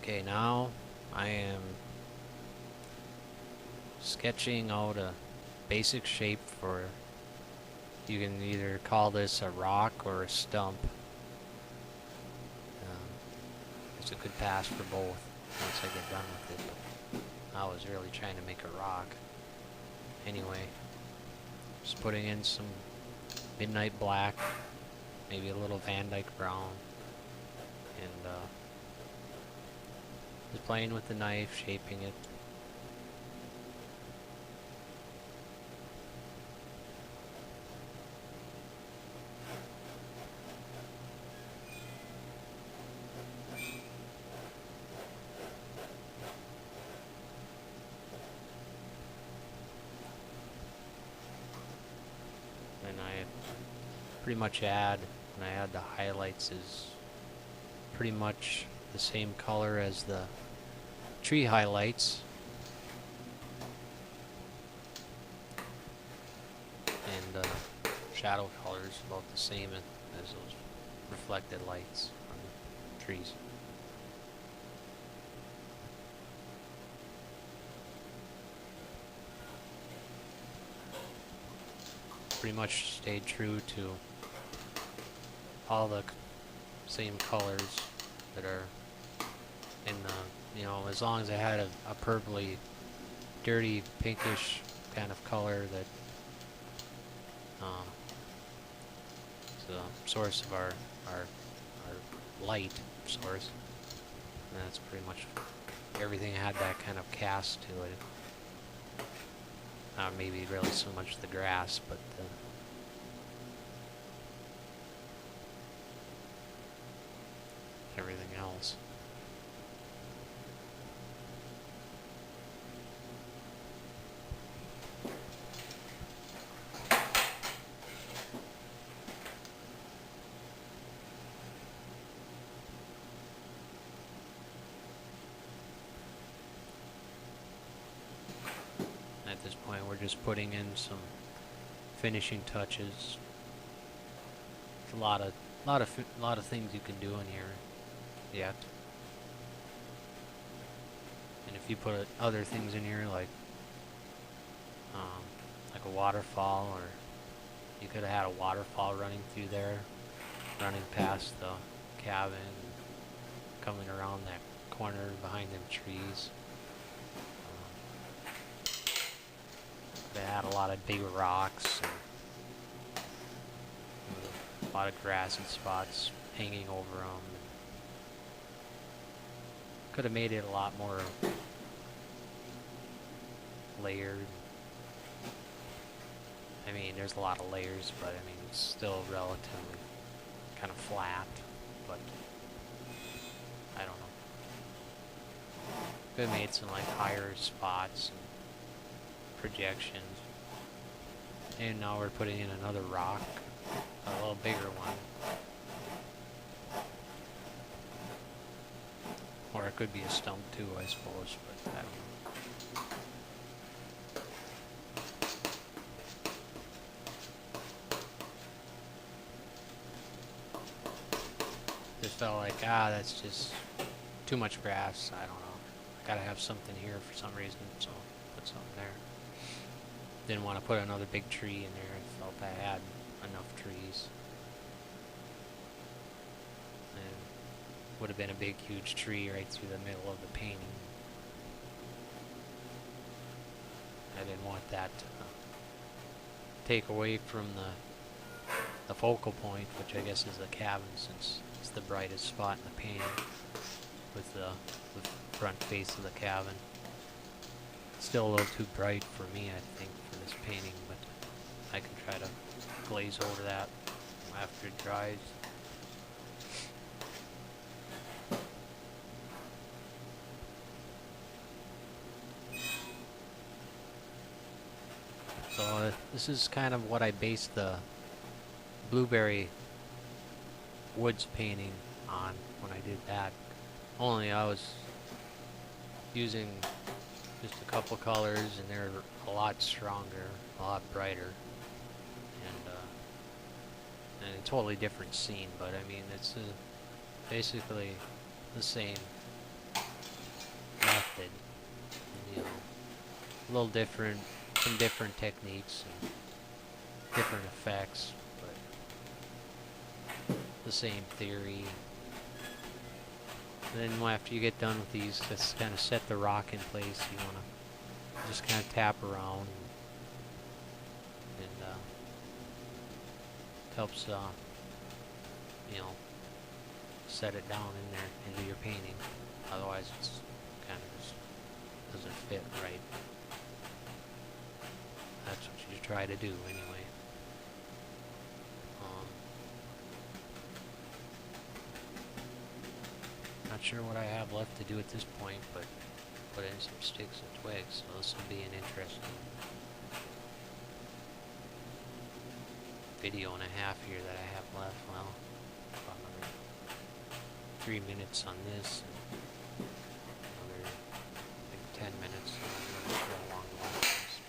Okay, now I am sketching out a basic shape for, you can either call this a rock or a stump. It's a good pass for both once I get done with it. But I was really trying to make a rock. Anyway, just putting in some midnight black, maybe a little Van Dyke brown, and just playing with the knife, shaping it. And I pretty much add, when I add the highlights, is pretty much the same color as the tree highlights. And shadow colors about the same as those reflected lights on the trees. Pretty much stayed true to all the same colors that are in the, as long as I had a purpley, dirty, pinkish kind of color that is the source of our light source. And that's pretty much everything had that kind of cast to it. Not maybe really so much the grass, but everything else. At this point, we're just putting in some finishing touches. There's a lot of things you can do in here yet. And if you put other things in here, like a waterfall, or you could have had a waterfall running through there, running past the cabin, coming around that corner behind them trees. They had a lot of big rocks and a lot of grassy spots hanging over them. Could have made it a lot more layered. I mean, there's a lot of layers, but I mean, it's still relatively kind of flat, but I don't know. Could have made some like higher spots and projections. And now we're putting in another rock, a little bigger one. Or it could be a stump too, I suppose, but I don't know. Just felt like, that's just too much grass, I don't know. I gotta have something here for some reason, so put something there. Didn't want to put another big tree in there. I felt I had enough trees. And would have been a big, huge tree right through the middle of the painting. I didn't want that to take away from the focal point, which I guess is the cabin, since it's the brightest spot in the painting, with the front face of the cabin. Still a little too bright for me, I think, for this painting, but I can try to glaze over that after it dries. So this is kind of what I based the blueberry woods painting on when I did that. Only I was using just a couple colors, and they're a lot stronger, a lot brighter, and a totally different scene. But I mean, it's basically the same method. And, you know, a little different, some different techniques and different effects, but the same theory. And then after you get done with these, just kind of set the rock in place. You want to just kind of tap around, and it helps, you know, set it down in there into your painting. Otherwise, it's kind of just doesn't fit right. That's what you try to do anyway. Not sure what I have left to do at this point, but put in some sticks and twigs, so this will be an interesting video and a half here that I have left. Well, about another 3 minutes on this, and another, I think, 10 minutes along the lines.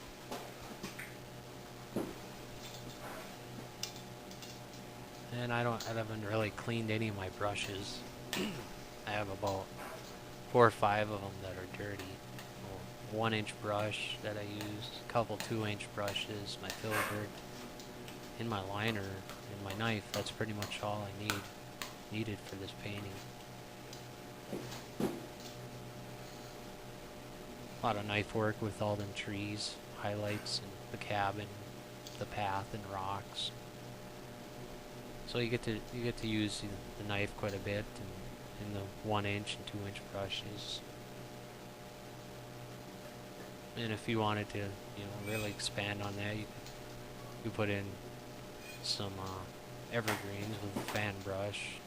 And I haven't really cleaned any of my brushes. I have about 4 or 5 of them that are dirty. A 1-inch brush that I used, a couple 2-inch brushes, my filbert, and my liner, and my knife. That's pretty much all I needed for this painting. A lot of knife work with all them trees, highlights, and the cabin, the path, and rocks. So you get to use the knife quite a bit, and in the 1-inch and 2-inch brushes. And if you wanted to, you know, really expand on that, you put in some evergreens with a fan brush.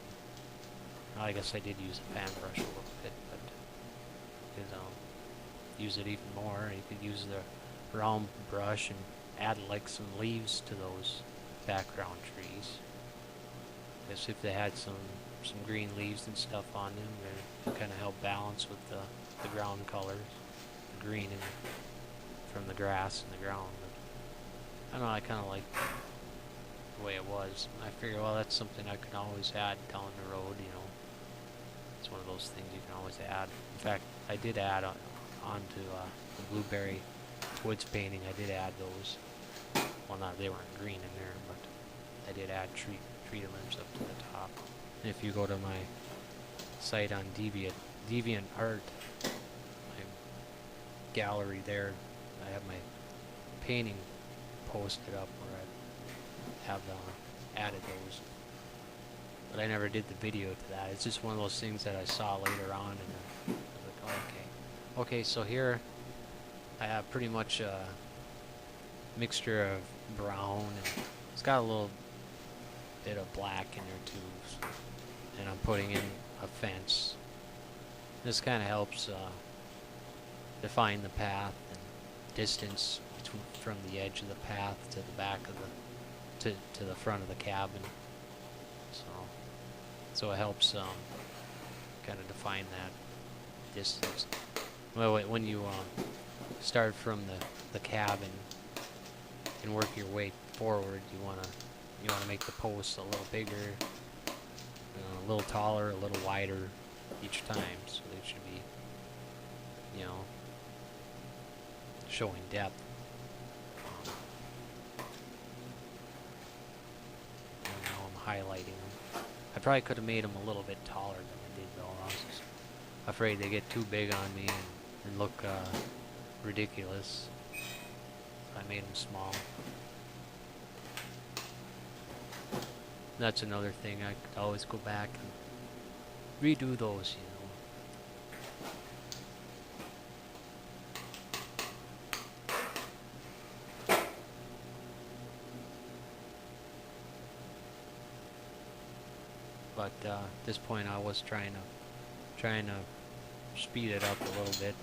Well, I guess I did use a fan brush a little bit, but you could use it even more. You could use the round brush and add like some leaves to those background trees. I guess if they had some green leaves and stuff on them, they kind of help balance with the ground colors, the green from the grass and the ground. But I don't know, I kind of like the way it was. I figured, well, that's something I can always add down the road, you know. It's one of those things you can always add. In fact, I did add onto the blueberry woods painting, I did add those. Well, they weren't green in there, but I did add tree limbs up to the top. And if you go to my site on DeviantArt, my gallery there, I have my painting posted up where I have added those. But I never did the video to that. It's just one of those things that I saw later on, and I was like, oh, okay. Okay, so here I have pretty much a mixture of brown, and it's got a little bit of black in there too. And I'm putting in a fence. This kind of helps define the path and distance from the edge of the path to the back of to the front of the cabin. So it helps kind of define that distance. Well, when you start from the cabin and work your way forward, you wanna make the posts a little bigger, a little taller, a little wider each time, so they should be, you know, showing depth. And now I'm highlighting them. I probably could have made them a little bit taller than I did, though. I was just afraid they get too big on me and look ridiculous. So I made them small. That's another thing. I could always go back and redo those, you know. But at this point, I was trying to speed it up a little bit.